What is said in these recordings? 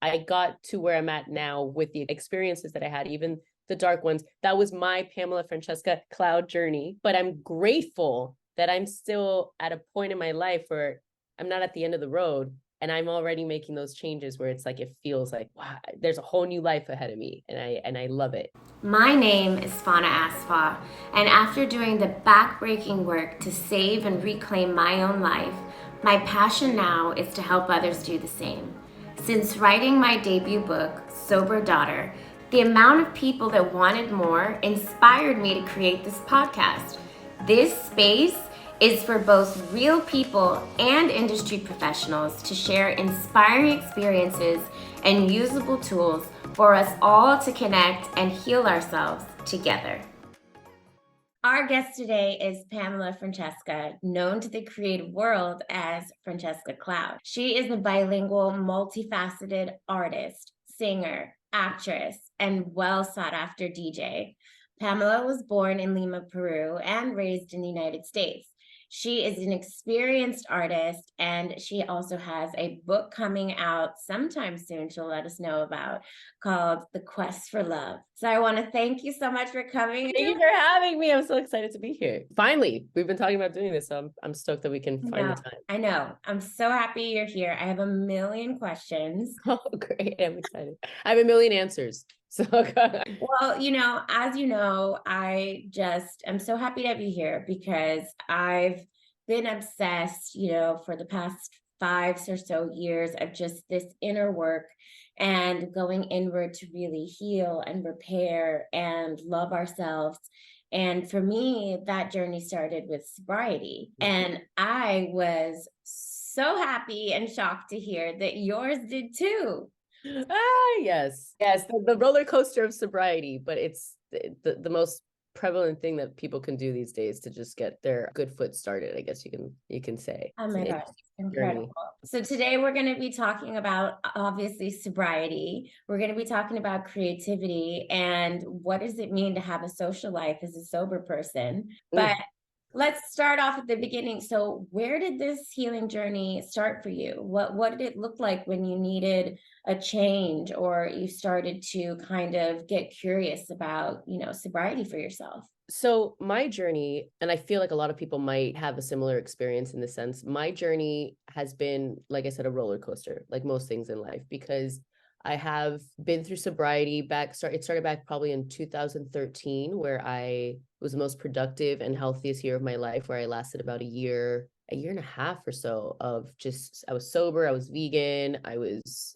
I got to where I'm at now with the experiences that I had, even the dark ones. That was my Pamela Francesca cloud journey. But I'm grateful that I'm still at a point in my life where I'm not at the end of the road, and I'm already making those changes where it's like, it feels like, wow, there's a whole new life ahead of me, and I love it. My name is Fana Asfa, and after doing the backbreaking work to save and reclaim my own life, my passion now is to help others do the same. Since writing my debut book, Sober Daughter, the amount of people that wanted more inspired me to create this podcast. This space is for both real people and industry professionals to share inspiring experiences and usable tools for us all to connect and heal ourselves together. Our guest today is Pamela Francesca, known to the creative world as Francesca Cloud. She is a bilingual, multifaceted artist, singer, actress, and well sought after DJ. Pamela was born in Lima, Peru, and raised in the United States. She is an experienced artist, and she also has a book coming out sometime soon she'll let us know about, called The Quest for Love. So I want to thank you so much for coming. Thank you for having me. I'm so excited to be here. Finally, we've been talking about doing this, so I'm stoked that we can find the time. I know. I'm so happy you're here. I have a million questions. Oh, great. I'm excited. I have a million answers. So Well, as you know, I'm so happy to have you here because I've been obsessed, for the past 5 or so years of just this inner work and going inward to really heal and repair and love ourselves. And for me, that journey started with sobriety. And I was so happy and shocked to hear that yours did too. Yes, the roller coaster of sobriety, but it's the most prevalent thing that people can do these days to just get their good foot started, I guess you can say. Oh my gosh, incredible. So today we're going to be talking about, obviously, sobriety. We're going to be talking about creativity and what does it mean to have a social life as a sober person. But let's start off at the beginning. So where did this healing journey start for you? What did it look like when you needed a change, or you started to kind of get curious about, sobriety for yourself? So my journey, and I feel like a lot of people might have a similar experience in the sense, my journey has been, like I said, a roller coaster, like most things in life, because I have been through sobriety it started back probably in 2013, where I was the most productive and healthiest year of my life, where I lasted about a year and a half or so of just, I was sober, I was vegan, I was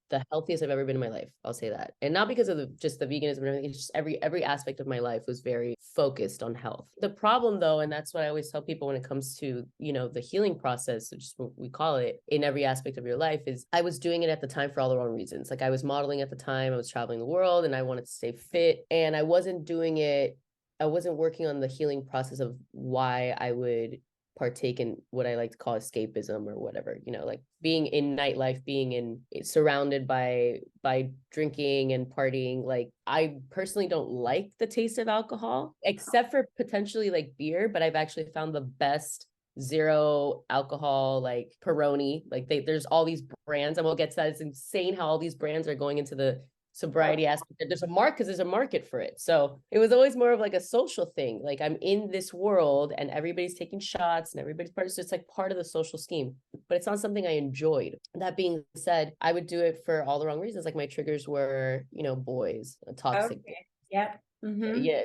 the healthiest I've ever been in my life. I'll say that. And not because of just the veganism and everything, it's just every aspect of my life was very focused on health. The problem though, and that's what I always tell people when it comes to, the healing process, which is what we call it in every aspect of your life, is I was doing it at the time for all the wrong reasons. Like I was modeling at the time, I was traveling the world and I wanted to stay fit, and I wasn't working on the healing process of why I would partake in what I like to call escapism or whatever, like being in nightlife, surrounded by drinking and partying. Like I personally don't like the taste of alcohol, except for potentially like beer, but I've actually found the best zero alcohol, like Peroni. Like there's all these brands, and we'll get to that. It's insane how all these brands are going into the sobriety aspect. There's a market for it. So it was always more of like a social thing. Like I'm in this world and everybody's taking shots and everybody's part. So it's like part of the social scheme, but it's not something I enjoyed. That being said, I would do it for all the wrong reasons. Like my triggers were, boys, toxic. Okay. Yep. Mm-hmm. Yeah,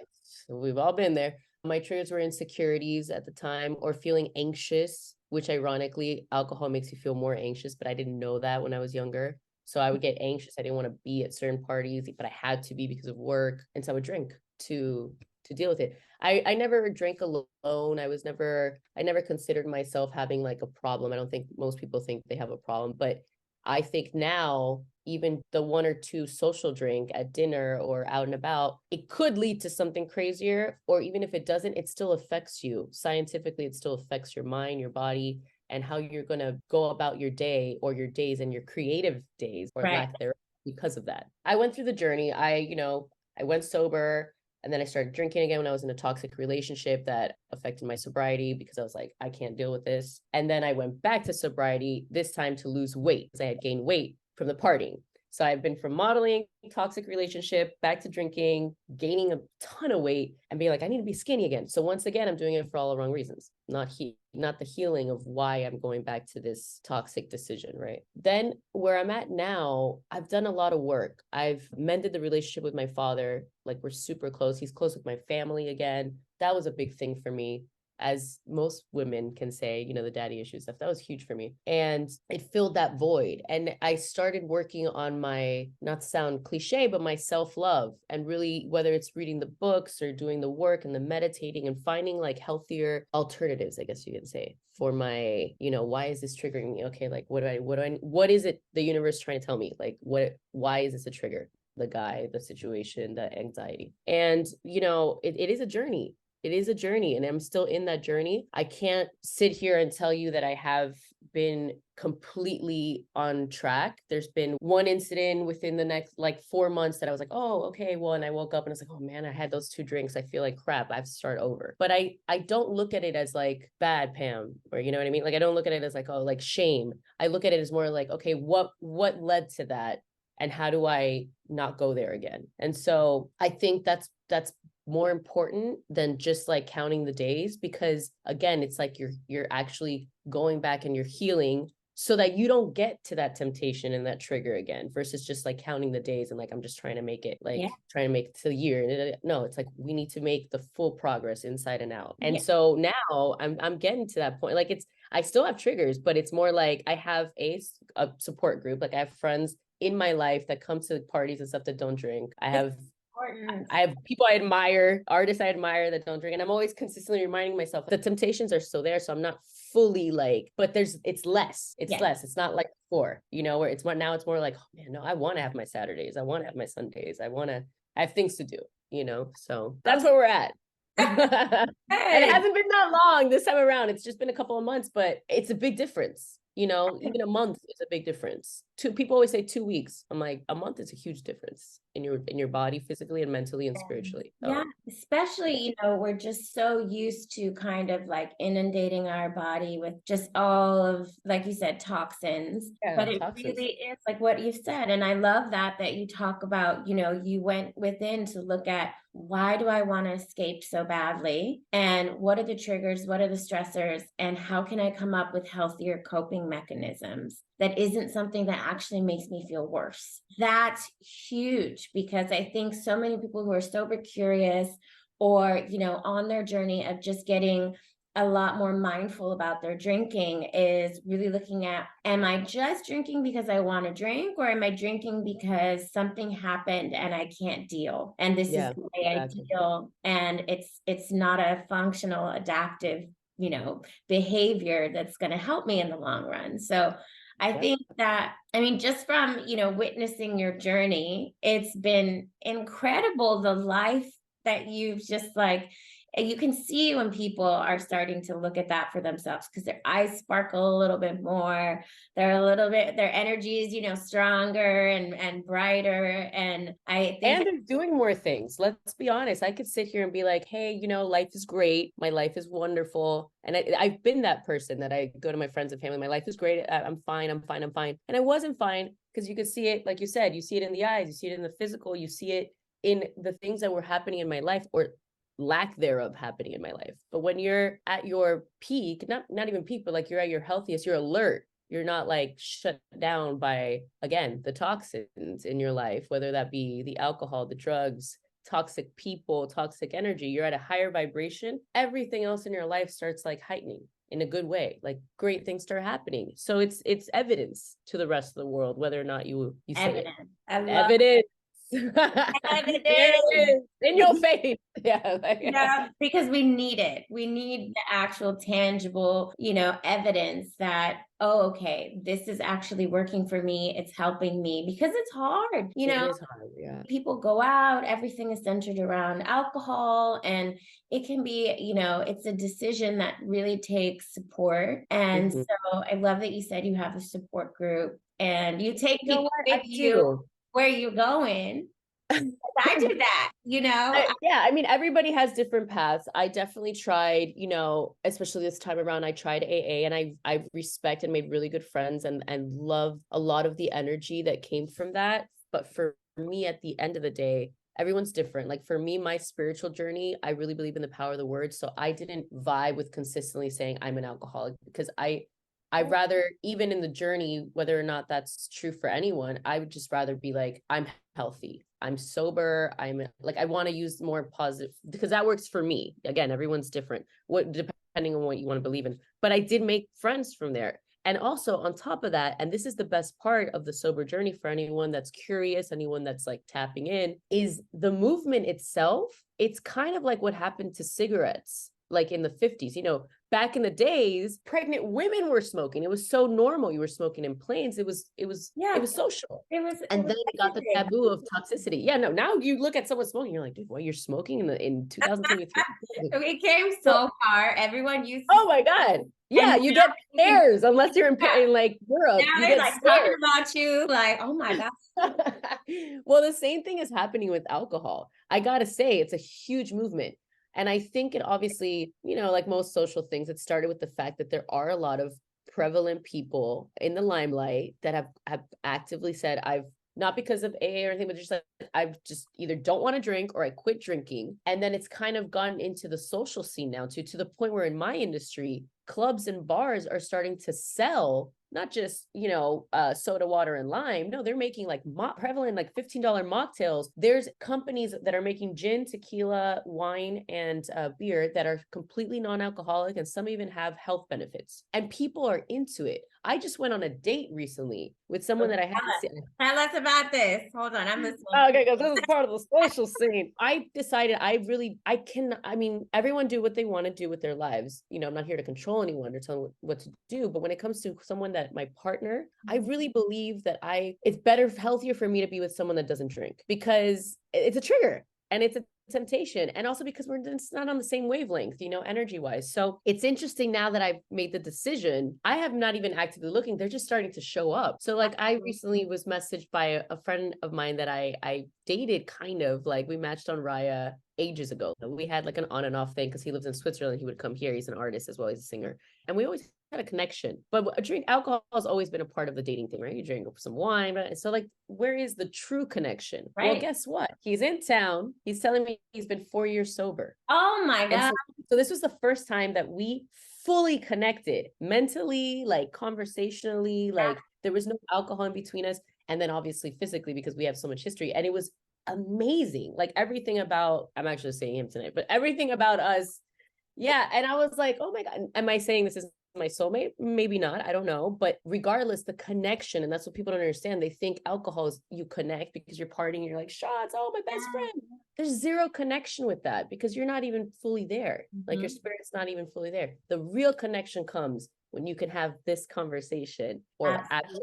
we've all been there. My triggers were insecurities at the time, or feeling anxious, which ironically, alcohol makes you feel more anxious, but I didn't know that when I was younger. So I would get anxious. I didn't want to be at certain parties, but I had to be because of work. And so I would drink to deal with it. I never drank alone. I never considered myself having like a problem. I don't think most people think they have a problem, but I think now even the one or two social drink at dinner or out and about, it could lead to something crazier. Or even if it doesn't, it still affects you. Scientifically, it still affects your mind, your body, and how you're going to go about your day or your days and your creative days or lack thereof because of that. I went through the journey. I went sober, and then I started drinking again when I was in a toxic relationship that affected my sobriety because I was like, I can't deal with this. And then I went back to sobriety, this time to lose weight because I had gained weight from the partying. So I've been from modeling, toxic relationship, back to drinking, gaining a ton of weight, and being like, I need to be skinny again. So once again, I'm doing it for all the wrong reasons, not the healing of why I'm going back to this toxic decision, right? Then where I'm at now, I've done a lot of work. I've mended the relationship with my father. Like, we're super close. He's close with my family again. That was a big thing for me, as most women can say, you know, the daddy issue stuff. That was huge for me. And it filled that void. And I started working on my, not to sound cliche, but my self-love. And really, whether it's reading the books or doing the work and the meditating and finding like healthier alternatives, I guess you could say, for my, you know, why is this triggering me? Okay, like what is it the universe trying to tell me? Like, why is this a trigger? The guy, the situation, the anxiety. And, you know, it is a journey. It is a journey, and I'm still in that journey. I can't sit here and tell you that I have been completely on track. There's been one incident within the next like 4 months that I was like, oh, okay, well, and I woke up and I was like, oh man, I had those 2 drinks. I feel like crap. I have to start over. But I don't look at it as like bad, Pam, or you know what I mean? Like, I don't look at it as like, oh, like shame. I look at it as more like, okay, what led to that? And how do I not go there again? And so I think that's more important than just like counting the days, because again, it's like you're actually going back and you're healing so that you don't get to that temptation and that trigger again, versus just like counting the days and like, I'm just trying to make it, like trying to make it to the year. No, it's like we need to make the full progress inside and out. And so now I'm getting to that point. Like, I still have triggers, but it's more like I have a support group. Like, I have friends in my life that come to parties and stuff that don't drink. I have people I admire, artists I admire that don't drink. And I'm always consistently reminding myself the temptations are still there. So I'm not fully like, but it's less. It's less. It's not like before, you know, where it's more like, oh man, no, I want to have my Saturdays. I want to have my Sundays. I have things to do, you know? So that's where we're at. And it hasn't been that long this time around. It's just been a couple of months, but it's a big difference. You know, even a month is a big difference. People always say 2 weeks. I'm like, a month is a huge difference in your body, physically and mentally and spiritually. So. Yeah, especially, you know, we're just so used to kind of like inundating our body with just all of, like you said, toxins. But it really is like what you've said. And I love that you talk about, you know, you went within to look at, why do I want to escape so badly? And what are the triggers? What are the stressors? And how can I come up with healthier coping mechanisms that isn't something that actually makes me feel worse? That's huge, because I think so many people who are sober curious, or, you know, on their journey of just getting a lot more mindful about their drinking, is really looking at, am I just drinking because I want to drink, or am I drinking because something happened and I can't deal, and this is the way I deal, and it's not a functional adaptive, you know, behavior that's going to help me in the long run. So I think that, I mean, just from, you know, witnessing your journey, it's been incredible, the life that you've just like, you can see when people are starting to look at that for themselves, because their eyes sparkle a little bit more. They're a little bit, their energy is, you know, stronger and brighter. And I think, and they're doing more things. Let's be honest. I could sit here and be like, hey, you know, life is great. My life is wonderful. And I've been that person that I go to my friends and family. My life is great. I'm fine. I'm fine. I'm fine. And I wasn't fine, because you could see it, like you said, you see it in the eyes, you see it in the physical, you see it in the things that were happening in my life, or lack thereof happening in my life. But when you're at your peak, not even peak, but like you're at your healthiest, you're alert. You're not like shut down by, again, the toxins in your life, whether that be the alcohol, the drugs, toxic people, toxic energy. You're at a higher vibration. Everything else in your life starts like heightening in a good way. Like, great things start happening. So it's evidence to the rest of the world, whether or not you say evidence. It. Evidence. Evidence in your face. Yeah, because we need it. We need the actual tangible, you know, evidence that, oh, okay, this is actually working for me. It's helping me, because it's hard. You know, it is hard. Yeah. People go out, everything is centered around alcohol, and it can be, you know, it's a decision that really takes support. And so I love that you said you have a support group and you take people with you where you're going. I did that, you know. Yeah, I mean, everybody has different paths. I definitely tried, especially this time around, I tried AA, and I respect and made really good friends and love a lot of the energy that came from that. But for me, at the end of the day, everyone's different. Like for me, my spiritual journey, I really believe in the power of the word. So I didn't vibe with consistently saying I'm an alcoholic, because I'd rather, even in the journey, whether or not that's true for anyone, I would just rather be like, I'm healthy, I'm sober, I'm like, I want to use more positive, because that works for me. Again, everyone's different, depending on what you want to believe in. But I did make friends from there. And also on top of that, and this is the best part of the sober journey for anyone that's curious, anyone that's like tapping in, is the movement itself. It's kind of like what happened to cigarettes, like in the 50s, back in the days, pregnant women were smoking. It was so normal. You were smoking in planes. It was social. And then it got the taboo of toxicity. Yeah, no, now you look at someone smoking, you're like, dude, what, you're smoking in 2023? We came so far. Everyone used to. Oh my God. Yeah, you get stares unless you're in like Europe. Now You they're get like stares. talking about you, like, oh my God. Well, the same thing is happening with alcohol. I gotta say, it's a huge movement. And I think it obviously, like most social things, it started with the fact that there are a lot of prevalent people in the limelight that have actively said, I've not because of AA or anything, but just like, I've just either don't want to drink or I quit drinking. And then it's kind of gone into the social scene now too, to the point where in my industry, clubs and bars are starting to sell not just, soda water and lime. No, they're making like prevalent, like $15 mocktails. There's companies that are making gin, tequila, wine, and beer that are completely non-alcoholic. And some even have health benefits. And people are into it. I just went on a date recently with someone that I hadn't seen. Tell us about this. Hold on, I'm listening. Okay, because this is part of the social scene. I decided everyone do what they want to do with their lives. I'm not here to control anyone or tell them what to do. But when it comes to someone that my partner, I really believe that it's healthier for me to be with someone that doesn't drink, because it's a trigger and it's a temptation, and also because we're just not on the same wavelength, energy wise. So it's interesting now that I've made the decision. I have not even actively looking, they're just starting to show up. So like I recently was messaged by a friend of mine that I dated, kind of like we matched on Raya ages ago. We had like an on and off thing because he lives in Switzerland. He would come here. He's an artist as well. He's a singer. And we always had a connection. But alcohol has always been a part of the dating thing, right? You drink some wine. So like, where is the true connection? Right. Well, guess what? He's in town. He's telling me he's been 4 years sober. Oh my God. So this was the first time that we fully connected mentally, like conversationally, like there was no alcohol in between us. And then obviously physically, because we have so much history. And it was amazing. Like everything about, I'm actually saying him tonight, but everything about us. Yeah. And I was like, oh my God, am I saying this is my soulmate? Maybe not. I don't know. But regardless, the connection, and that's what people don't understand. They think alcohol is you connect because you're partying, you're like, shots, oh, my best friend. There's zero connection with that because you're not even fully there. Like your spirit's not even fully there. The real connection comes when you can have this conversation or actually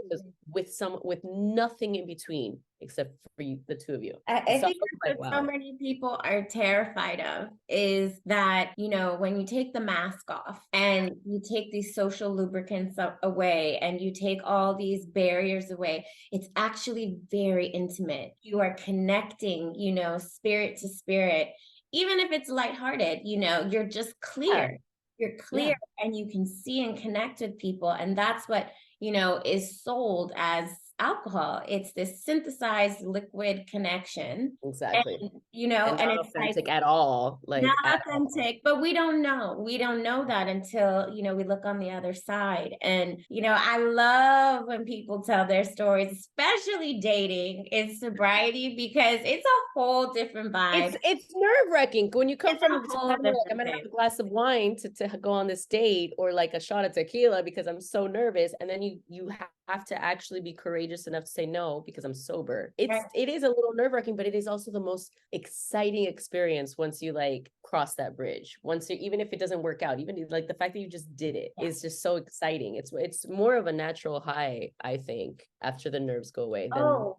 with nothing in between except for you, the two of you. I think what so many people are terrified of is that, when you take the mask off and you take these social lubricants away and you take all these barriers away, it's actually very intimate. You are connecting, spirit to spirit. Even if it's lighthearted, you're just clear. Yeah. You're clear and you can see and connect with people. And that's what, is sold as alcohol. It's this synthesized liquid connection. Exactly. And, and and it's authentic at all. Like not authentic, but we don't know. We don't know that until, we look on the other side. And, I love when people tell their stories, especially dating in sobriety, because it's a whole different vibe. It's nerve-wracking when you come from I'm gonna have a glass of wine to go on this date, or like a shot of tequila because I'm so nervous. And then you have to actually be courageous enough to say no because I'm sober. It is a little nerve-wracking, but it is also the most exciting experience once you like cross that bridge. Even if it doesn't work out, even like the fact that you just did it is just so exciting. It's more of a natural high, I think, after the nerves go away. 100%.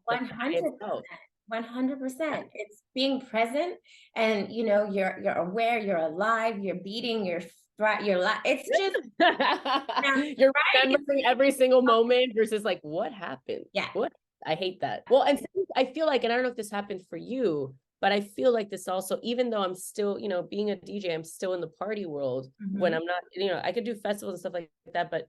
100%. It's being present and you're aware, you're alive, you're beating, you're it's just you're remembering every single moment versus like what happened. Yeah. What I hate that. Well, and I feel like, and I don't know if this happened for you, but I feel like this also, even though I'm still, being a DJ, I'm still in the party world when I'm not, I could do festivals and stuff like that, but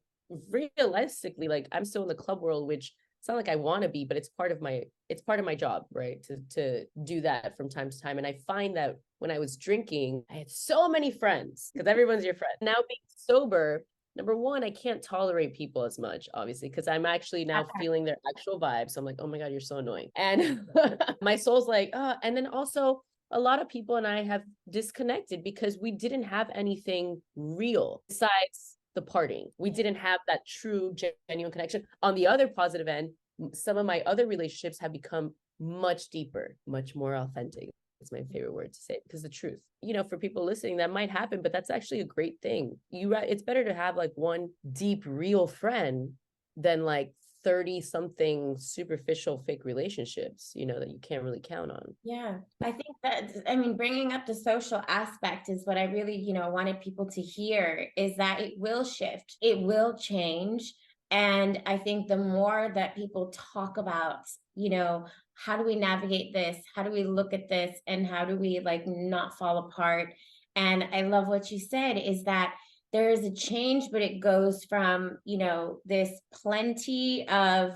realistically, like I'm still in the club world, which it's not like I want to be, but it's part of my job, right? To do that from time to time. And I find that when I was drinking, I had so many friends because everyone's your friend. Now being sober, number one, I can't tolerate people as much, obviously, because I'm actually now feeling their actual vibes. So I'm like, oh my God, you're so annoying. And my soul's like, and then also a lot of people and I have disconnected because we didn't have anything real besides the partying. We didn't have that true, genuine connection. On the other positive end, some of my other relationships have become much deeper, much more authentic. It's my favorite word to say because the truth, for people listening, that might happen, but that's actually a great thing. It's better to have like one deep, real friend than like 30 something superficial fake relationships, that you can't really count on. Yeah, I think that, I mean, bringing up the social aspect is what I really, wanted people to hear, is that it will shift, it will change. And I think the more that people talk about, how do we navigate this? How do we look at this? And how do we like not fall apart? And I love what you said is that there is a change, but it goes from, this plenty of,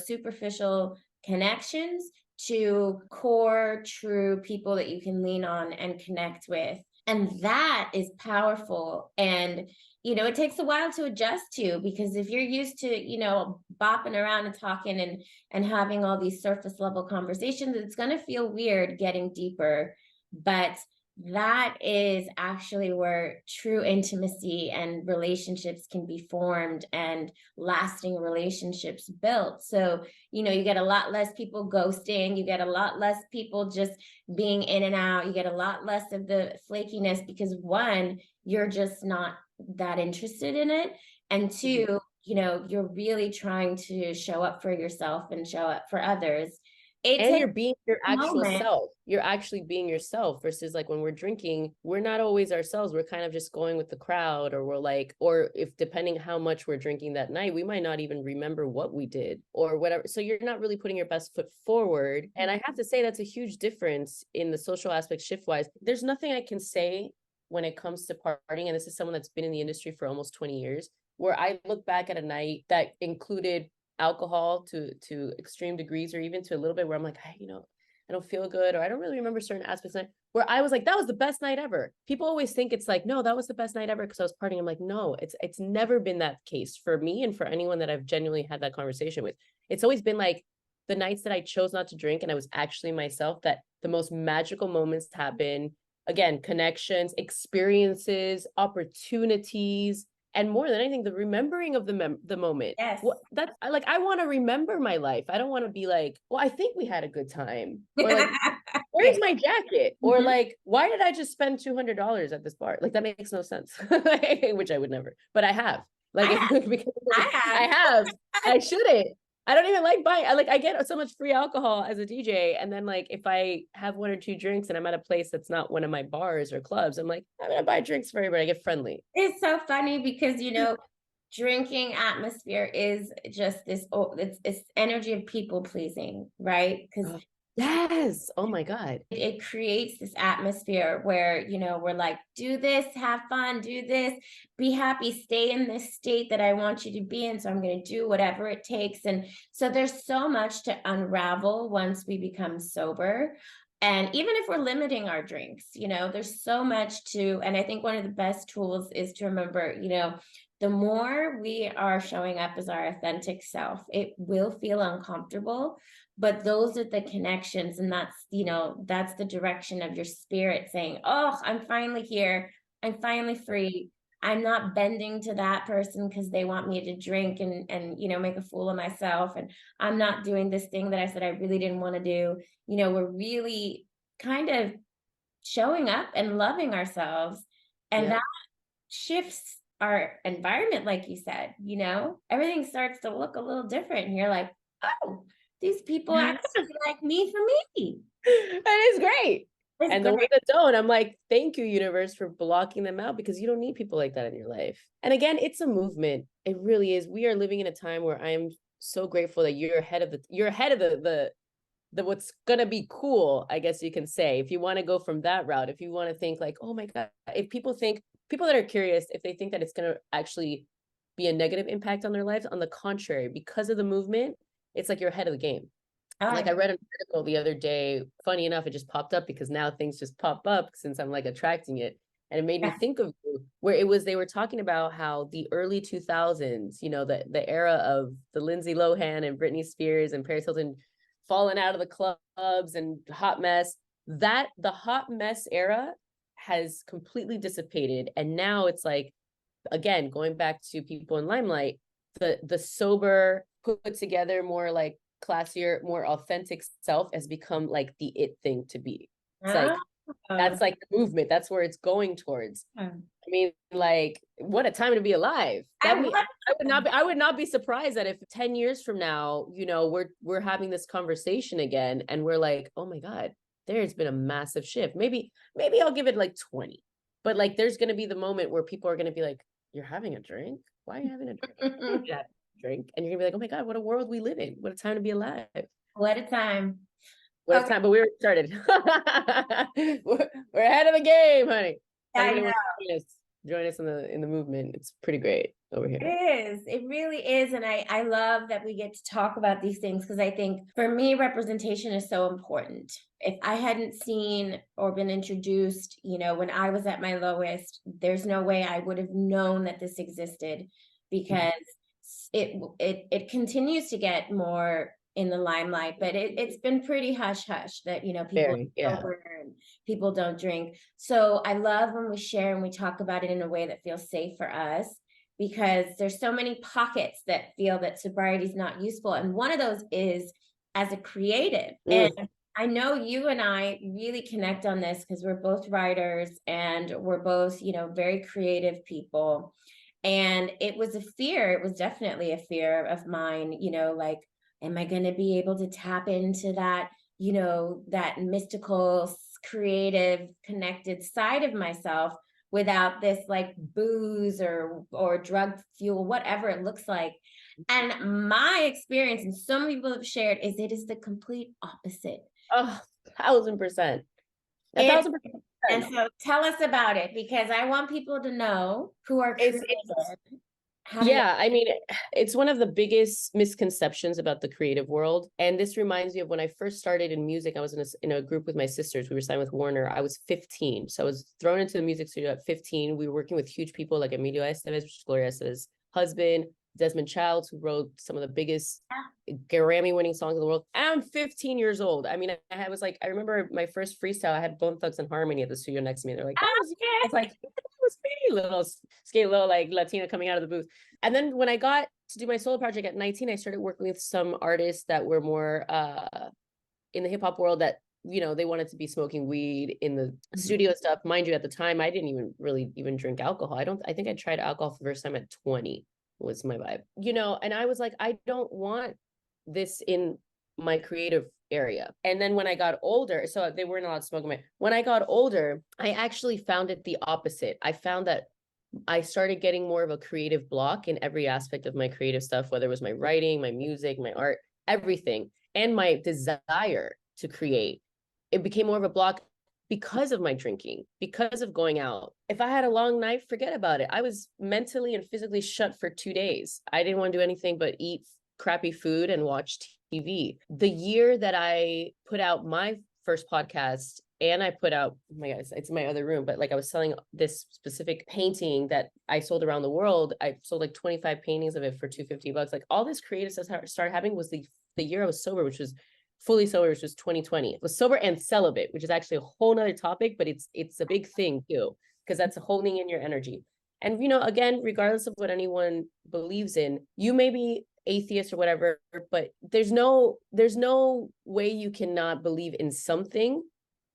superficial connections to core, true people that you can lean on and connect with. And that is powerful. And, it takes a while to adjust to, because if you're used to, bopping around and talking and having all these surface level conversations, it's going to feel weird getting deeper. But that is actually where true intimacy and relationships can be formed and lasting relationships built. So, you get a lot less people ghosting, you get a lot less people just being in and out, you get a lot less of the flakiness because one, you're just not that interested in it. And two, you're really trying to show up for yourself and show up for others. And you're being your actual self. You're actually being yourself versus like when we're drinking, we're not always ourselves. We're kind of just going with the crowd, or we're like, or if depending how much we're drinking that night, we might not even remember what we did or whatever. So you're not really putting your best foot forward. And I have to say that's a huge difference in the social aspect shift wise. There's nothing I can say when it comes to partying. And this is someone that's been in the industry for almost 20 years, where I look back at a night that included alcohol to extreme degrees, or even to a little bit where I'm like, I don't feel good, or I don't really remember certain aspects of it, where I was like, that was the best night ever. People always think it's like, no, that was the best night ever because I was partying. I'm like, no, it's never been that case for me and for anyone that I've genuinely had that conversation with. It's always been like the nights that I chose not to drink and I was actually myself, that the most magical moments happen. Again, connections, experiences, opportunities, and more than anything, the remembering of the moment. Yes. That's like, I want to remember my life. I don't want to be like, well, I think we had a good time, or like, where's my jacket, or like, why did I just spend $200 at this bar? Like, that makes no sense. Which I would never, but I have. Like, because I have. I shouldn't. I don't even like buying. I get so much free alcohol as a DJ. And then like, if I have one or two drinks and I'm at a place that's not one of my bars or clubs, I'm like, I'm going to buy drinks for everybody. I get friendly. It's so funny because, drinking atmosphere is just this, it's energy of people pleasing, right? Because yes. Oh my God. it creates this atmosphere where, we're like, do this, have fun, do this, be happy, stay in this state that I want you to be in. So I'm going to do whatever it takes. And so there's so much to unravel once we become sober. And even if we're limiting our drinks, there's so much to, and I think one of the best tools is to remember, the more we are showing up as our authentic self, it will feel uncomfortable, but those are the connections. And that's the direction of your spirit saying, oh, I'm finally here. I'm finally free. I'm not bending to that person because they want me to drink and make a fool of myself. And I'm not doing this thing that I said I really didn't want to do. We're really kind of showing up and loving ourselves. And that shifts our environment, like you said, everything starts to look a little different. And you're like, oh, these people actually like me for me. That is great. The ones that don't, I'm like, thank you, universe, for blocking them out, because you don't need people like that in your life. And again, it's a movement. It really is. We are living in a time where I'm so grateful that you're ahead of the what's gonna be cool, I guess you can say, if you want to go from that route, if you want to think like, oh my God, if people that are curious, if they think that it's gonna actually be a negative impact on their lives, on the contrary, because of the movement, it's like you're ahead of the game. Like I read an article the other day, funny enough, it just popped up because now things just pop up since I'm like attracting it. And it made me think of you, where they were talking about how the early 2000s, the era of the Lindsay Lohan and Britney Spears and Paris Hilton falling out of the clubs and hot mess, that the hot mess era has completely dissipated. And now it's like, again, going back to people in limelight, the sober, put together, more like classier, more authentic self has become like the it thing to be. It's like that's like the movement. That's where it's going towards. I mean, like, what a time to be alive. I would not be surprised that if 10 years from now, we're having this conversation again and we're like, oh my God, there's been a massive shift. Maybe I'll give it like 20. But like there's gonna be the moment where people are gonna be like, you're having a drink? Why are you having a drink? Drink, and you're gonna be like, oh my God, what a world we live in. What a time to be alive. What a time. What a time, but we were started. we're ahead of the game, honey. I know. Join us in the movement. It's pretty great over here. It really is. And I love that we get to talk about these things, because I think for me, representation is so important. If I hadn't seen or been introduced, when I was at my lowest, there's no way I would have known that this existed, because it continues to get more in the limelight, but it's been pretty hush hush that people don't drink. So I love when we share and we talk about it in a way that feels safe for us, because there's so many pockets that feel that sobriety is not useful, and one of those is as a creative. And I know you and I really connect on this because we're both writers and we're both very creative people. And it was a fear. It was definitely a fear of mine, like, am I going to be able to tap into that, that mystical, creative, connected side of myself without this like booze or drug fuel, whatever it looks like. And my experience, and so many people have shared, is it is the complete opposite. 1,000%. 1,000%. And so tell us about it, because I want people to know who are creative. I mean, it's one of the biggest misconceptions about the creative world. And this reminds me of when I first started in music. I was in a group with my sisters. We were signed with Warner. I was 15. So I was thrown into the music studio at 15. We were working with huge people like Emilio Estevez, which is Gloria Estevez's husband, Desmond Childs, who wrote some of the biggest Grammy-winning songs in the world. And I'm 15 years old. I mean, I remember my first freestyle, I had Bone Thugs and Harmony at the studio next to me. They're like, it's like, it was me, little skinny, little like Latina coming out of the booth. And then when I got to do my solo project at 19, I started working with some artists that were more in the hip hop world that, they wanted to be smoking weed in the studio stuff. Mind you, at the time, I didn't even really drink alcohol. I think I tried alcohol for the first time at 20. Was my vibe, and I was like, I don't want this in my creative area. And then when I got older, so they weren't allowed to smoke when I got older, I actually found it the opposite. I found that I started getting more of a creative block in every aspect of my creative stuff, whether it was my writing, my music, my art, everything, and my desire to create. It became more of a block because of my drinking, because of going out. If I had a long night, forget about it. I was mentally and physically shut for 2 days. I didn't want to do anything but eat crappy food and watch TV. The year that I put out my first podcast, and I put out, oh my God, it's in my other room, but like I was selling this specific painting that I sold around the world. I sold like 25 paintings of it for $250. Like all this creative stuff started happening was the year I was sober, which was fully sober, which was 2020. It was sober and celibate, which is actually a whole nother topic, but it's a big thing too, because that's holding in your energy. And, again, regardless of what anyone believes in, you may be atheist or whatever, but there's no way you cannot believe in something.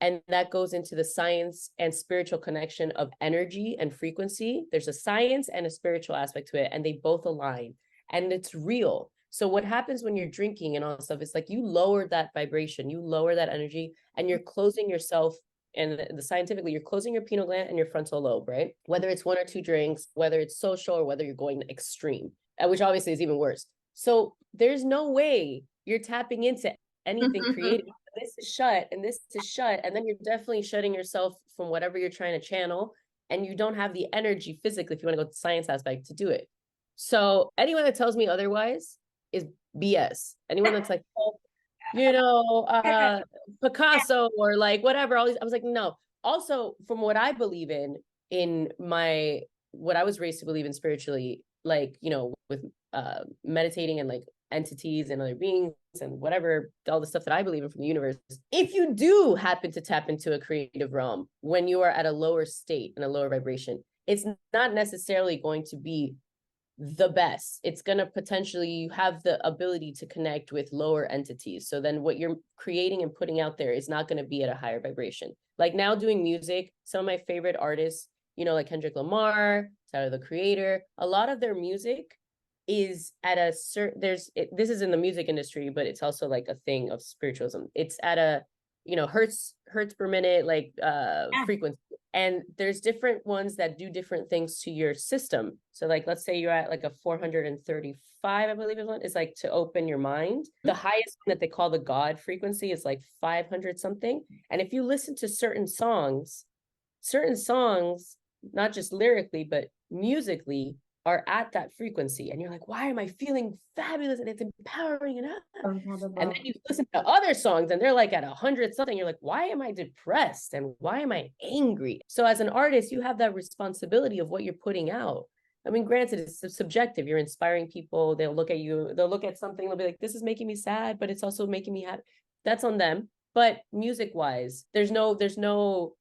And that goes into the science and spiritual connection of energy and frequency. There's a science and a spiritual aspect to it, and they both align, and it's real. So what happens when you're drinking and all that stuff, it's like you lower that vibration, you lower that energy, and you're closing yourself. And scientifically, you're closing your pineal gland and your frontal lobe, right? Whether it's 1 or 2 drinks, whether it's social, or whether you're going extreme, which obviously is even worse. So there's no way you're tapping into anything creative. This is shut and this is shut. And then you're definitely shutting yourself from whatever you're trying to channel. And you don't have the energy physically, if you want to go to the science aspect, to do it. So anyone that tells me otherwise is BS. Anyone that's like, oh, Picasso or like whatever, all these, I was like, no. Also, from what I believe in my, what I was raised to believe in spiritually, like, with meditating and like entities and other beings and whatever, all the stuff that I believe in from the universe. If you do happen to tap into a creative realm when you are at a lower state and a lower vibration, it's not necessarily going to be the best. It's going to potentially have the ability to connect with lower entities. So then what you're creating and putting out there is not going to be at a higher vibration. Like now doing music, some of my favorite artists, like Kendrick Lamar, Tyler the Creator, a lot of their music is at a certain, this is in the music industry, but it's also like a thing of spiritualism. It's at a, hertz per minute, like frequency. And there's different ones that do different things to your system. So like, let's say you're at like a 435, I believe is like to open your mind. The highest one that they call the God frequency is like 500 something. And if you listen to certain songs, not just lyrically, but musically, are at that frequency, and you're like, why am I feeling fabulous and it's empowering enough? And then you listen to other songs and they're like at 100 something, you're like, why am I depressed and why am I angry? So as an artist, you have that responsibility of what you're putting out. I mean, granted, it's subjective. You're inspiring people. They'll look at you, they'll look at something, they'll be like, this is making me sad, but it's also making me happy. That's on them. But music wise, there's no,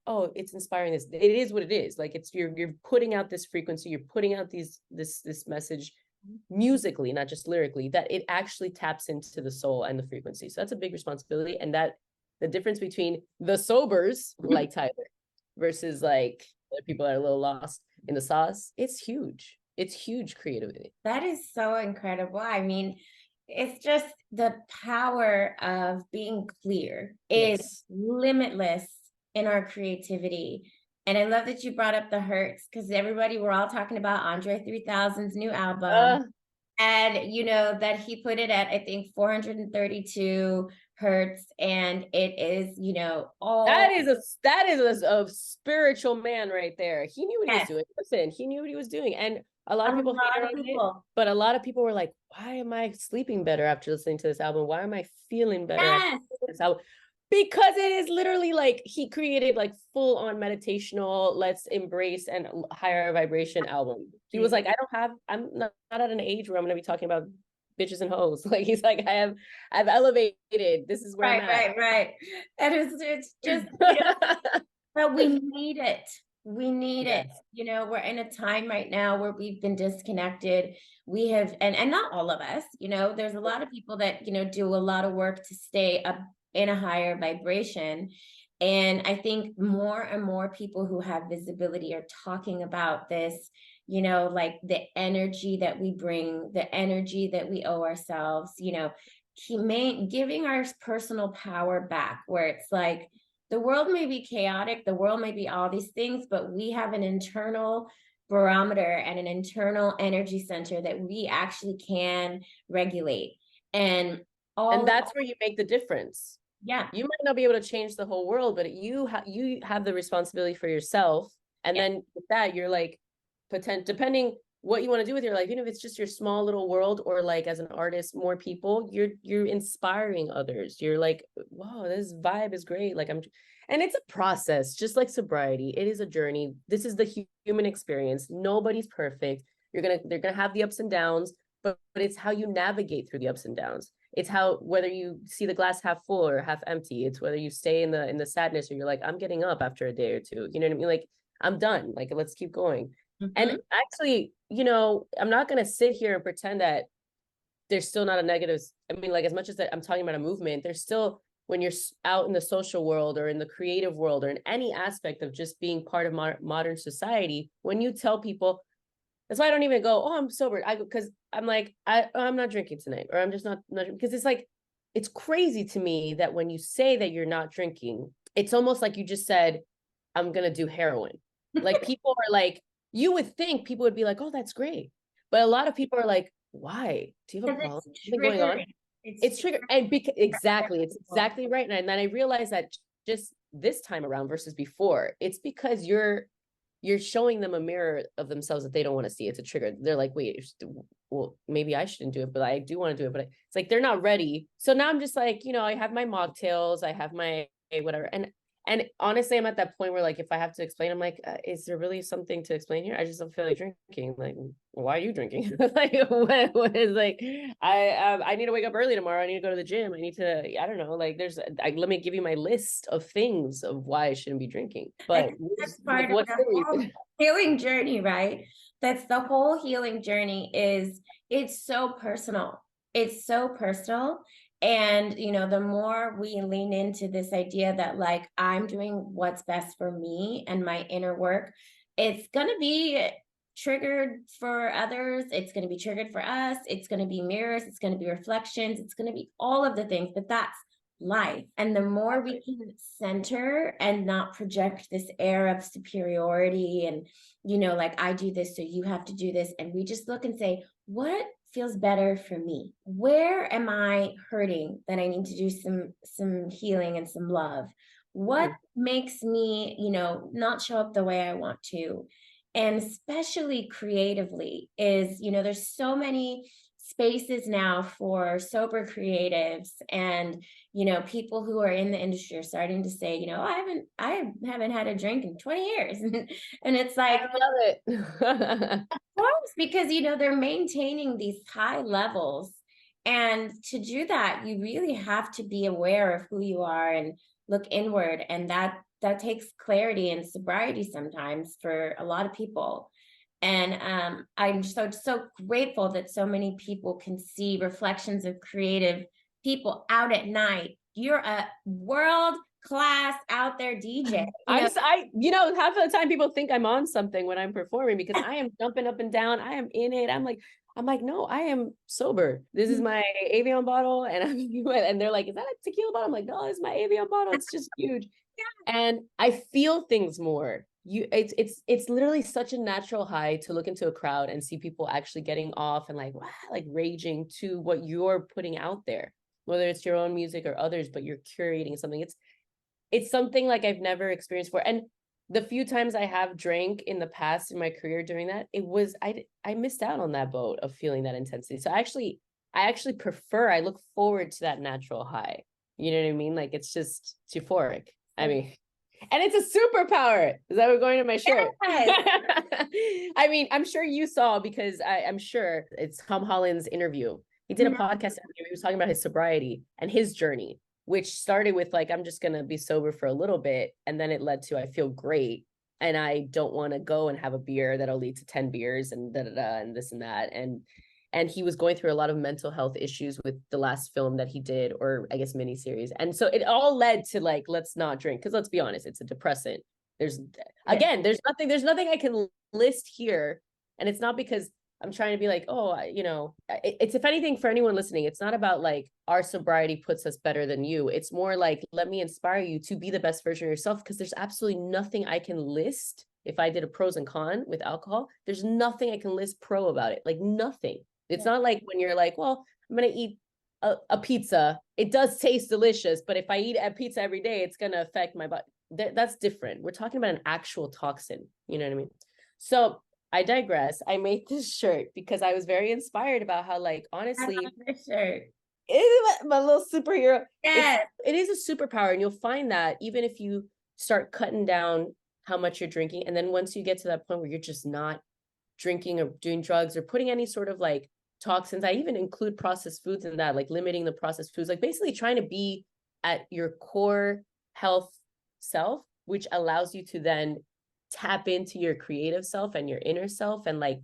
oh, it's inspiring this. It is what it is. Like you're putting out this frequency, you're putting out this message musically, not just lyrically, that it actually taps into the soul and the frequency. So that's a big responsibility. And that the difference between the sobers like Tyler versus like the people that are a little lost in the sauce, it's huge. It's huge creativity. That is so incredible. I mean, it's just the power of being clear is limitless in our creativity. And I love that you brought up the hertz, because we're all talking about Andre 3000's new album. And that he put it at, I think, 432 hertz. And it is, all that is a spiritual man right there. He knew what he was doing. Listen, he knew what he was doing. And a lot of people hated on it, but a lot of people were like, why am I sleeping better after listening to this album? Why am I feeling better after this album? Because it is literally like he created like full on meditational, let's embrace and higher vibration album. He was like, I'm not at an age where I'm going to be talking about bitches and hoes. Like he's like, I've elevated. This is where I'm at. Right. And it's just, but we need it. We need it. We're in a time right now where we've been disconnected. We have, and not all of us, there's a lot of people that, do a lot of work to stay up in a higher vibration. And I think more and more people who have visibility are talking about this, like the energy that we bring, the energy that we owe ourselves, giving our personal power back, where it's like, the world may be chaotic, the world may be all these things, but we have an internal barometer and an internal energy center that we actually can regulate. And that's where you make the difference. Yeah. You might not be able to change the whole world, but you have the responsibility for yourself. And then with that, you're like, depending what you want to do with your life, even if it's just your small little world, or like as an artist, more people, you're inspiring others. You're like, wow, this vibe is great. Like and it's a process, just like sobriety. It is a journey. This is the human experience. Nobody's perfect. They're gonna have the ups and downs, but it's how you navigate through the ups and downs. It's how, whether you see the glass half full or half empty. It's whether you stay in the sadness, or you're like, I'm getting up after a day or two. You know what I mean? Like, I'm done. Like, let's keep going. And actually, I'm not going to sit here and pretend that there's still not a negative. I mean, like, as much as that I'm talking about a movement, there's still, when you're out in the social world or in the creative world or in any aspect of just being part of modern society, when you tell people, that's why I don't even go, oh, I'm sober. Because I'm like, I'm not drinking tonight, or I'm just not because it's like, it's crazy to me that when you say that you're not drinking, it's almost like you just said, I'm going to do heroin. Like, people are like, you would think people would be like, oh, that's great. But a lot of people are like, why? Do you have a problem? Something going on? it's triggered. And exactly, it's exactly right. And then I realized that just this time around versus before, it's because you're showing them a mirror of themselves that they don't want to see. It's a trigger. They're like, wait, well, maybe I shouldn't do it, but I do want to do it. But it's like they're not ready. So now I'm just like, I have my mocktails, I have my whatever. And honestly, I'm at that point where, like, if I have to explain, I'm like, is there really something to explain here? I just don't feel like drinking. Like, why are you drinking? Like, what is like, I need to wake up early tomorrow. I need to go to the gym. I need to, I don't know. Like, let me give you my list of things of why I shouldn't be drinking. But That's like, part of what's the the whole reason? healing journey, right? That's the whole healing journey. It's so personal. It's so personal. And, the more we lean into this idea that, like, I'm doing what's best for me and my inner work, it's going to be triggered for others. It's going to be triggered for us. It's going to be mirrors. It's going to be reflections. It's going to be all of the things, but that's life. And the more we can center and not project this air of superiority and, like, I do this, so you have to do this. And we just look and say, what feels better for me? Where am I hurting that I need to do some healing and some love? What makes me, not show up the way I want to? And especially creatively is, there's so many spaces now for sober creatives and, people who are in the industry are starting to say, I haven't had a drink in 20 years. And it's like, I love it. of course, because, they're maintaining these high levels. And to do that, you really have to be aware of who you are and look inward. And that takes clarity and sobriety sometimes for a lot of people. And I'm so grateful that so many people can see reflections of creative people out at night. You're a world class out there DJ. Half of the time people think I'm on something when I'm performing because I am jumping up and down. I am in it. I'm like, no, I am sober. This is my Avion bottle. And they're like, is that a tequila bottle? I'm like, no, it's my Avion bottle. It's just huge. And I feel things more. It's literally such a natural high to look into a crowd and see people actually getting off and like, wow, like raging to what you're putting out there, whether it's your own music or others, but you're curating something. It's something like I've never experienced before. And the few times I have drank in the past in my career doing that, I missed out on that boat of feeling that intensity. So I actually prefer, I look forward to that natural high. You know what I mean? Like it's euphoric. I mean, and it's a superpower. Is that we're going to my shirt? Yes. I mean, I'm sure you saw because I'm sure it's Tom Holland's interview. He did a podcast interview. He was talking about his sobriety and his journey, which started with like, I'm just going to be sober for a little bit. And then it led to, I feel great. And I don't want to go and have a beer that'll lead to 10 beers and and this and that. And he was going through a lot of mental health issues with the last film that he did, or I guess miniseries. And so it all led to like, let's not drink. Cause let's be honest, it's a depressant. There's nothing I can list here. And it's not because I'm trying to be like, it's if anything for anyone listening, it's not about like our sobriety puts us better than you. It's more like, let me inspire you to be the best version of yourself. Cause there's absolutely nothing I can list. If I did a pros and cons with alcohol, there's nothing I can list pro about it. Like nothing. It's not like when you're like, well, I'm going to eat a pizza. It does taste delicious, but if I eat a pizza every day, it's going to affect my body. That's different. We're talking about an actual toxin. You know what I mean? So I digress. I made this shirt because I was very inspired about how, like, honestly, this shirt. It is my little superhero. Yes. It is a superpower. And you'll find that even if you start cutting down how much you're drinking, and then once you get to that point where you're just not drinking or doing drugs or putting any sort of like toxins, I even include processed foods in that, like limiting the processed foods, like basically trying to be at your core health self, which allows you to then tap into your creative self and your inner self and like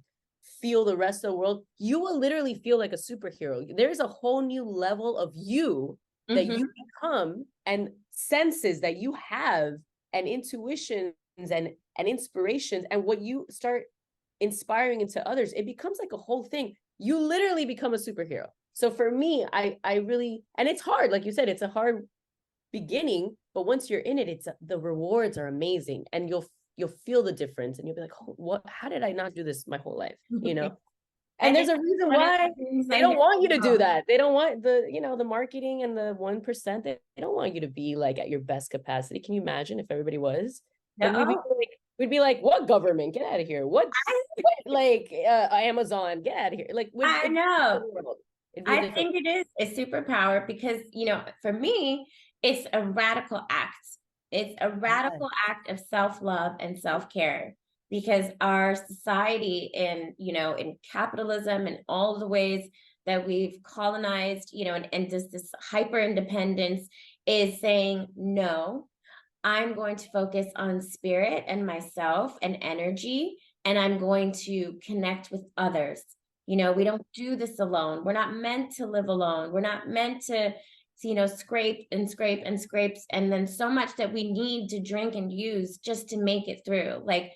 feel the rest of the world. You will literally feel like a superhero. There's a whole new level of you that you become, and senses that you have, and intuitions and inspirations, and what you start inspiring into others. It becomes like a whole thing. You literally become a superhero. So for me, I really, and it's hard, like you said, it's a hard beginning, but once you're in it, the rewards are amazing, and you'll feel the difference, and you'll be like, oh, how did I not do this my whole life? And there's a reason why they don't want you to do that. They don't want the marketing and the 1%. They don't want you to be like at your best capacity. Can you imagine if everybody was? Then we'd be like, what government? Get out of here. What like Amazon? Get out of here. Like I know. I different. think it is a superpower because, for me, it's a radical act. It's a radical act of self-love and self-care because our society in capitalism and all the ways that we've colonized, and just this hyper independence is saying, no, I'm going to focus on spirit and myself and energy, and I'm going to connect with others. We don't do this alone. We're not meant to live alone. We're not meant to, scrape and scrape and scrapes. And then so much that we need to drink and use just to make it through. Like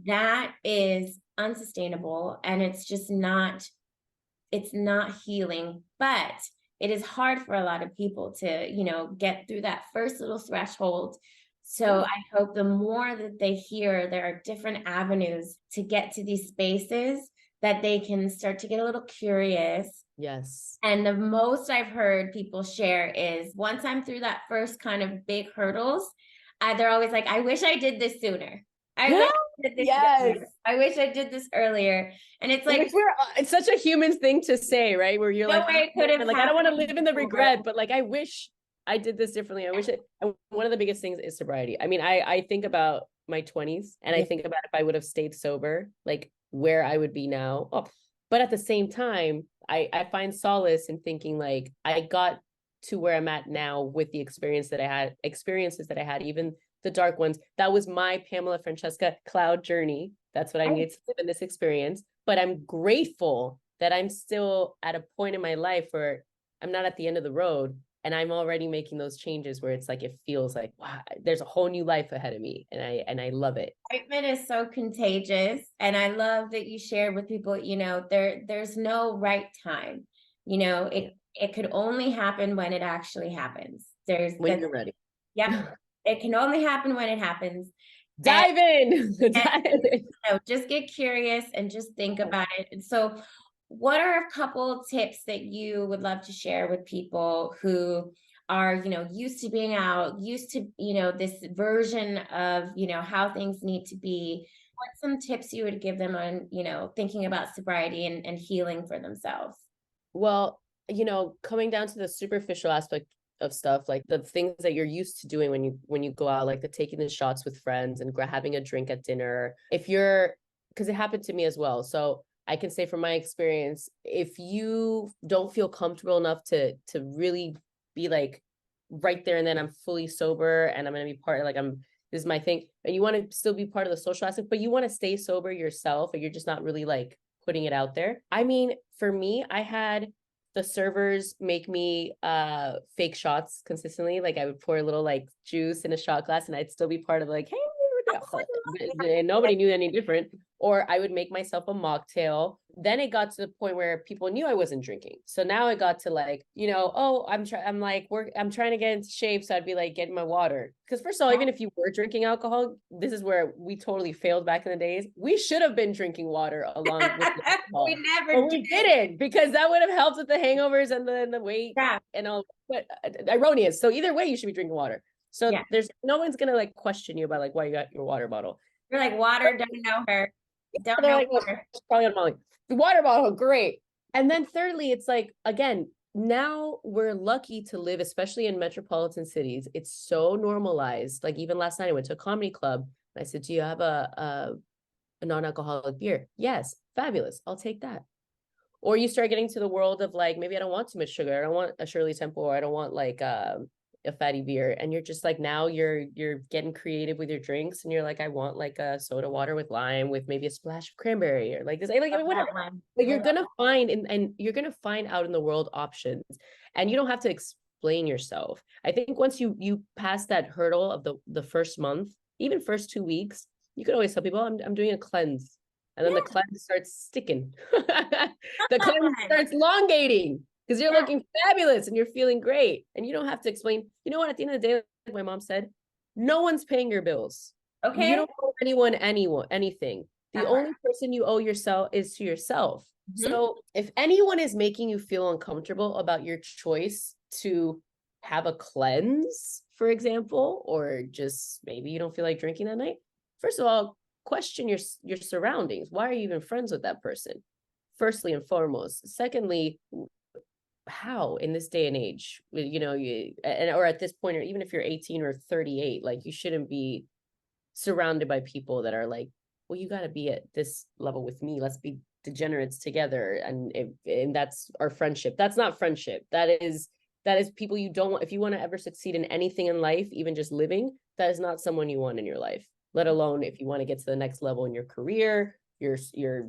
that is unsustainable. And it's not healing, but it is hard for a lot of people to, get through that first little threshold. So I hope the more that they hear there are different avenues to get to these spaces, that they can start to get a little curious. Yes. And the most I've heard people share is once I'm through that first kind of big hurdles, they're always like, I wish I did this sooner. I wish I did this younger. I wish I did this earlier. And it's like, it's such a human thing to say, right? Where you're no way could have like, I don't want to live in the regret, but like, I wish I did this differently. I wish it. One of the biggest things is sobriety. I mean, I think about my 20s and I think about if I would have stayed sober, like where I would be now. Oh, but at the same time, I find solace in thinking like I got to where I'm at now with the experiences that I had, even the dark ones. That was my Pamela Francesca cloud journey. That's what I needed to live in this experience. But I'm grateful that I'm still at a point in my life where I'm not at the end of the road. And I'm already making those changes where it's like, it feels like, wow, there's a whole new life ahead of me. And I love it. Excitement is so contagious. And I love that you shared with people, there's no right time. It could only happen when it actually happens. When you're ready. Yep. It can only happen when it happens. Dive in. Just get curious and just think about it. And so what are a couple tips that you would love to share with people who are, used to being out, used to, this version of, how things need to be? What's some tips you would give them on, thinking about sobriety and healing for themselves? Well, coming down to the superficial aspect of stuff, like the things that you're used to doing when you go out, like the taking the shots with friends and having a drink at dinner. Because it happened to me as well. So I can say from my experience, if you don't feel comfortable enough to really be like right there and then I'm fully sober and I'm going to be part of this is my thing, and you want to still be part of the social aspect, but you want to stay sober yourself, and you're just not really like putting it out there. I mean, for me, I had the servers make me fake shots consistently. Like I would pour a little like juice in a shot glass and I'd still be part of like, hey, and nobody knew any different. Or I would make myself a mocktail. Then it got to the point where people knew I wasn't drinking. So now it got to like, I'm trying to get into shape. So I'd be like getting my water. Because first of all, even if you were drinking alcohol, this is where we totally failed back in the days. We should have been drinking water along with the alcohol. We didn't, because that would have helped with the hangovers and the weight and all. But erroneous. So either way, you should be drinking water. So there's no one's gonna like question you about like why you got your water bottle. You're like, water, don't know her. Don't know her. Probably on Molly. The water bottle, great. And then thirdly, it's like, again, now we're lucky to live, especially in metropolitan cities. It's so normalized. Like even last night I went to a comedy club and I said, do you have a non-alcoholic beer? Yes. Fabulous. I'll take that. Or you start getting to the world of like, maybe I don't want too much sugar. I don't want a Shirley Temple, or I don't want like a fatty beer. And you're just like, now you're getting creative with your drinks, and you're like, I want like a soda water with lime with maybe a splash of cranberry, or like this, like whatever. But you're gonna find and you're gonna find out in the world options, and you don't have to explain yourself. I think once you pass that hurdle of the first month, even first 2 weeks, you could always tell people, I'm doing a cleanse. And then the cleanse starts sticking. The cleanse starts elongating because you're looking fabulous and you're feeling great. And you don't have to explain. You know what? At the end of the day, like my mom said, no one's paying your bills. Okay. You don't owe anyone anything. The only person you owe yourself is to yourself. Mhm. So if anyone is making you feel uncomfortable about your choice to have a cleanse, for example, or just maybe you don't feel like drinking that night, first of all, question your surroundings. Why are you even friends with that person? Firstly and foremost. Secondly, how in this day and age, or at this point, or even if you're 18 or 38, like you shouldn't be surrounded by people that are like, well, you got to be at this level with me. Let's be degenerates together. And that's our friendship. That's not friendship. That is people you don't want. If you want to ever succeed in anything in life, even just living, that is not someone you want in your life, let alone if you want to get to the next level in your career, your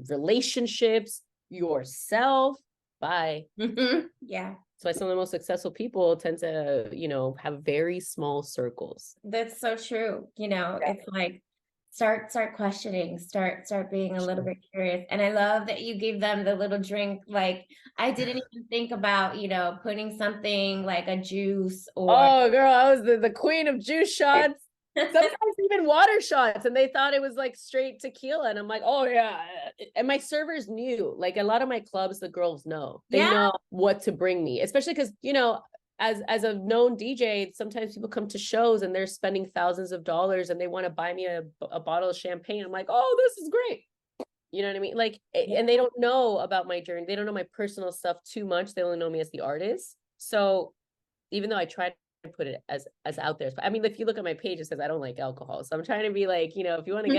relationships, yourself. Bye. Yeah, That's why some of the most successful people tend to, have very small circles. that's so true. Yeah, It's like start questioning, start being a little sure. bit curious. And I love that you gave them the little drink. Like I didn't even think about, putting something like a juice or Oh, girl, I was the queen of juice shots. Sometimes even water shots, and they thought it was like straight tequila. And I'm like, oh yeah. And my servers knew, like a lot of my clubs, the girls know. They yeah, know what to bring me, especially because, as a known DJ, sometimes people come to shows and they're spending thousands of dollars and they want to buy me a bottle of champagne. I'm like, oh, this is great. You know what I mean? Like, yeah. and they don't know about my journey. They don't know my personal stuff too much. They only know me as the artist. So even though I try to put it as out there, I mean, if you look at my page, it says I don't like alcohol. So I'm trying to be like, if you want to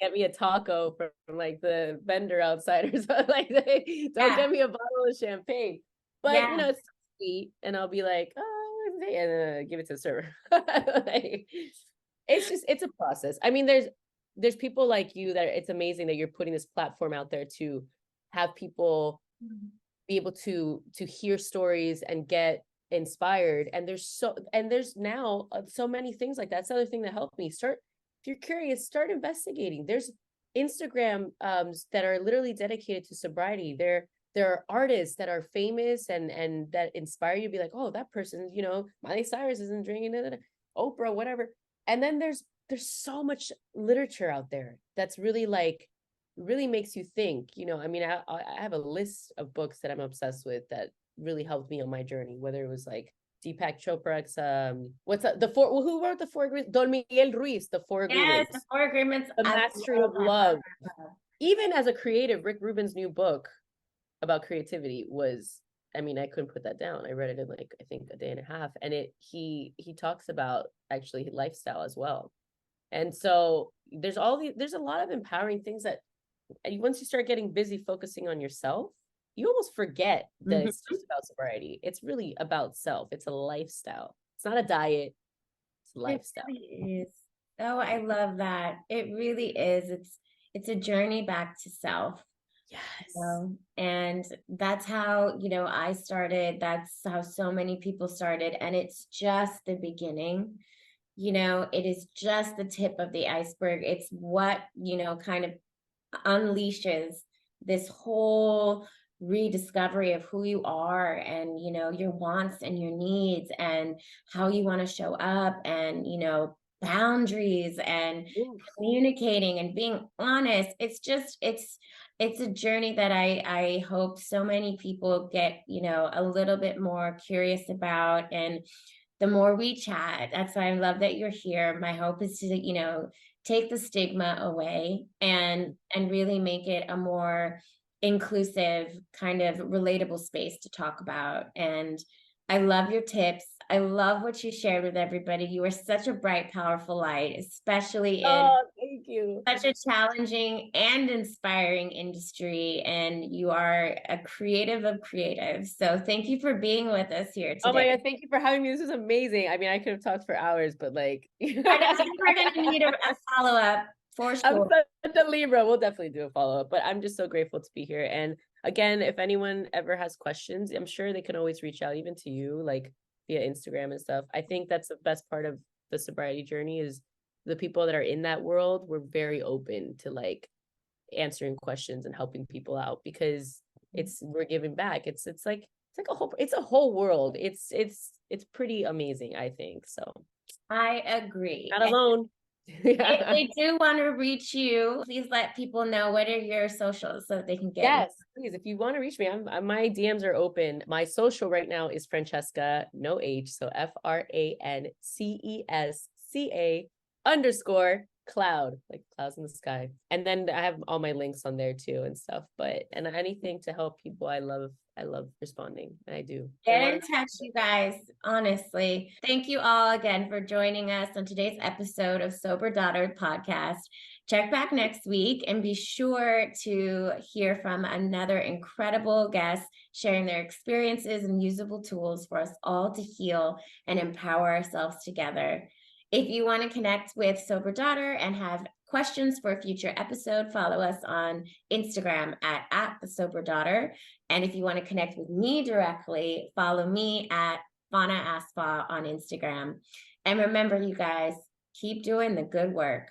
get me a taco from like the vendor outside or something like that. Don't Yeah, get me a bottle of champagne. But yeah. it's sweet, and I'll be like, oh, and give it to the server. Like, it's a process. I mean, there's people like you that it's amazing that you're putting this platform out there to have people be able to hear stories and get inspired. And there's now so many things like that. That's the other thing that helped me start. If you're curious, start investigating. There's Instagram that are literally dedicated to sobriety. There are artists that are famous and that inspire you to be like, oh, that person, Miley Cyrus isn't drinking it, Oprah, whatever. And then there's so much literature out there that's really like really makes you think. I mean, I have a list of books that I'm obsessed with that really helped me on my journey, whether it was like Deepak Chopra's what's that, the four, well, who wrote the four agreements? Don Miguel Ruiz, the four Yes, the agreements, four agreements. the I mastery love, of I love, love. I love. Even as a creative, Rick Rubin's new book about creativity was, I mean, I couldn't put that down. I read it in like I think a day and a half, and he talks about actually lifestyle as well. And so there's a lot of empowering things that, and once you start getting busy focusing on yourself, you almost forget that Mhm. it's just about sobriety. It's really about self. It's a lifestyle. It's not a diet. It's a It lifestyle. really is. Oh, I love that. It really is. It's a journey back to self. Yes. And that's how, I started. That's how so many people started. And it's just the beginning. It is just the tip of the iceberg. It's what, kind of unleashes this whole rediscovery of who you are and your wants and your needs and how you want to show up and boundaries and Oof. communicating and being honest. It's a journey that I hope so many people get a little bit more curious about. And the more we chat, that's why I love that you're here. My hope is to take the stigma away and really make it a more inclusive, kind of relatable space to talk about. And I love your tips. I love what you shared with everybody. You are such a bright, powerful light, especially in Oh, thank you. such a challenging and inspiring industry. And you are a creative of creatives. So thank you for being with us here Oh today. my God, thank you for having me. This is amazing. I mean, I could have talked for hours, but like I know we're going to need a follow-up for I'm sure. such a Libra. We'll definitely do a follow-up, but I'm just so grateful to be here. And again, if anyone ever has questions, I'm sure they can always reach out even to you, like via Instagram and stuff. I think that's the best part of the sobriety journey is the people that are in that world were very open to like answering questions and helping people out because we're giving back. It's like a whole world. It's pretty amazing, I think. So I agree. not alone. If Yeah. they do want to reach you, please let people know what are your socials so that they can get. Yes, please. If you want to reach me, my DMs are open. My social right now is Francesca, no H, so Francesca _cloud, like clouds in the sky. And then I have all my links on there too and stuff. But and anything to help people, I love responding, and I do. Get in touch, you guys. Honestly, thank you all again for joining us on today's episode of Sober Daughter Podcast. Check back next week and be sure to hear from another incredible guest sharing their experiences and usable tools for us all to heal and empower ourselves together. If you want to connect with Sober Daughter and have questions for a future episode, follow us on Instagram at the Sober Daughter. And if you want to connect with me directly, follow me at Fauna Aspa on Instagram. And remember, you guys, keep doing the good work.